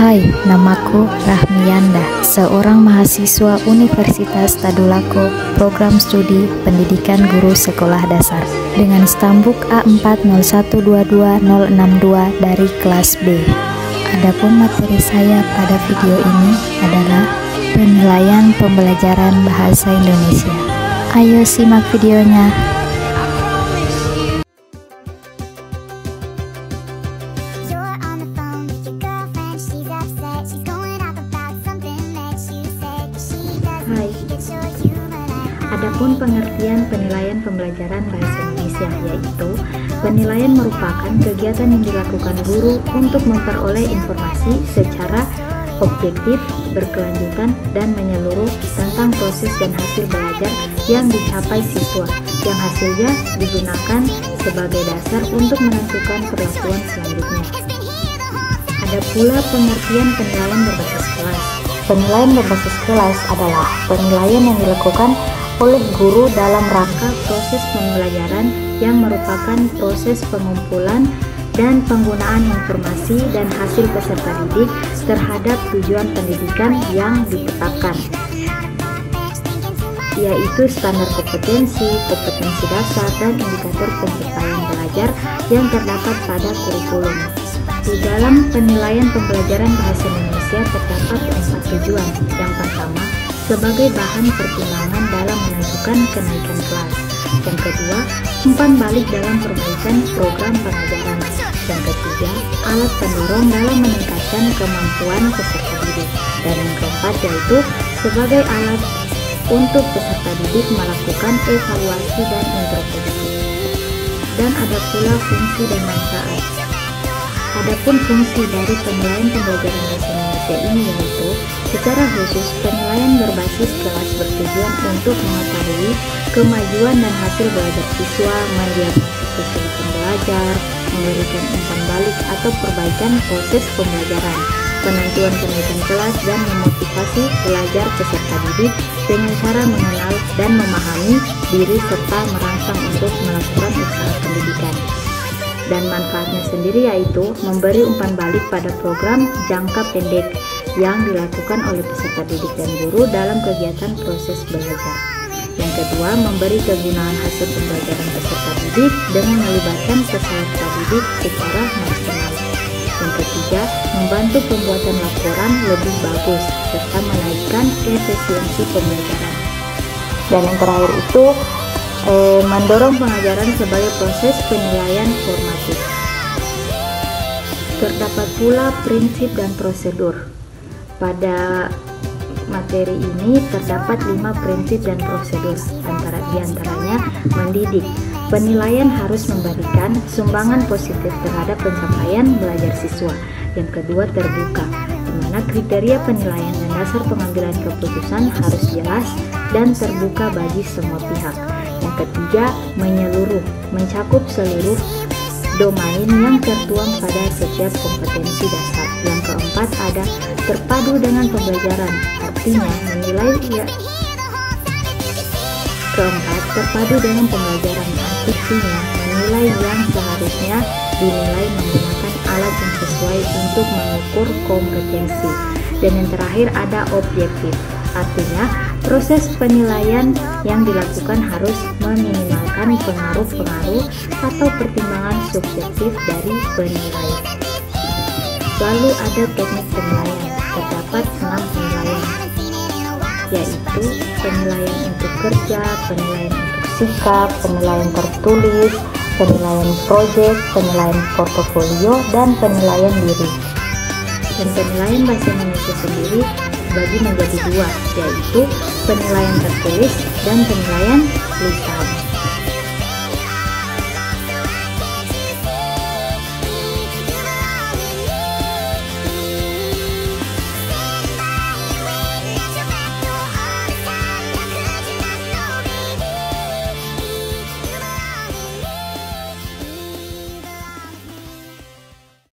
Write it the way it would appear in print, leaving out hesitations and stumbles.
Hai, namaku Rahmiyanda, seorang mahasiswa Universitas Tadulako, program studi Pendidikan Guru Sekolah Dasar, dengan stambuk A40122062 dari kelas B. Adapun materi saya pada video ini adalah penilaian pembelajaran bahasa Indonesia. Ayo simak videonya. Hai, adapun pengertian penilaian pembelajaran bahasa Indonesia, yaitu penilaian merupakan kegiatan yang dilakukan guru untuk memperoleh informasi secara objektif, berkelanjutan, dan menyeluruh tentang proses dan hasil belajar yang dicapai siswa, yang hasilnya digunakan sebagai dasar untuk menentukan perlakuan selanjutnya. Ada pula pengertian penilaian berbasis kelas. Penilaian berbasis kelas adalah penilaian yang dilakukan oleh guru dalam rangka proses pembelajaran yang merupakan proses pengumpulan dan penggunaan informasi dan hasil peserta didik terhadap tujuan pendidikan yang ditetapkan, yaitu standar kompetensi, kompetensi dasar, dan indikator pencapaian belajar yang terdapat pada kurikulum. Di dalam penilaian pembelajaran bahasa Indonesia terdapat 4 tujuan. Yang pertama, sebagai bahan pertimbangan dalam menentukan kenaikan kelas. Yang kedua, umpan balik dalam perbaikan program pengajaran. Yang ketiga, alat pendorong dalam meningkatkan kemampuan peserta didik. Dan yang keempat, yaitu sebagai alat untuk peserta didik melakukan evaluasi dan introspeksi. Dan ada pula fungsi dan manfaat. Adapun fungsi dari penilaian pembelajaran bahasa Indonesia ini yaitu secara khusus penilaian berbasis kelas bertujuan untuk mengetahui kemajuan dan hasil belajar siswa, mendiagnosis kesulitan belajar, memberikan umpan balik atau perbaikan proses pembelajaran, penentuan kenaikan kelas, dan memotivasi belajar peserta didik dengan cara mengenal dan memahami diri serta merangsang untuk melakukan usaha pendidikan. Dan manfaatnya sendiri yaitu memberi umpan balik pada program jangka pendek yang dilakukan oleh peserta didik dan guru dalam kegiatan proses belajar. Yang kedua, memberi kegunaan hasil pembelajaran peserta didik dengan melibatkan peserta didik secara maksimal. Yang ketiga, membantu pembuatan laporan lebih bagus serta menaikkan efisiensi pembelajaran. Dan yang terakhir itu mendorong pengajaran sebagai proses penilaian formatif. Terdapat pula prinsip dan prosedur. Pada materi ini terdapat 5 prinsip dan prosedur, diantaranya mendidik. Penilaian harus memberikan sumbangan positif terhadap pencapaian belajar siswa. Yang kedua, terbuka, di mana kriteria penilaian dan dasar pengambilan keputusan harus jelas dan terbuka bagi semua pihak. Yang ketiga, menyeluruh, mencakup seluruh domain yang tertuang pada setiap kompetensi dasar. Yang keempat, ada terpadu dengan pembelajaran, artinya menilai terpadu dengan pembelajaran, artinya menilai yang seharusnya dinilai menggunakan alat yang sesuai untuk mengukur kompetensi. Dan yang terakhir, ada objektif, artinya proses penilaian yang dilakukan harus meminimalkan pengaruh-pengaruh atau pertimbangan subjektif dari penilai. Lalu ada teknik penilaian. Terdapat 6 penilaian, yaitu penilaian untuk kerja, penilaian untuk sikap, penilaian tertulis, penilaian proyek, penilaian portofolio, dan penilaian diri. Dan penilaian bahasa Indonesia sendiri dibagi menjadi 2, yaitu penilaian tertulis dan penilaian lisan.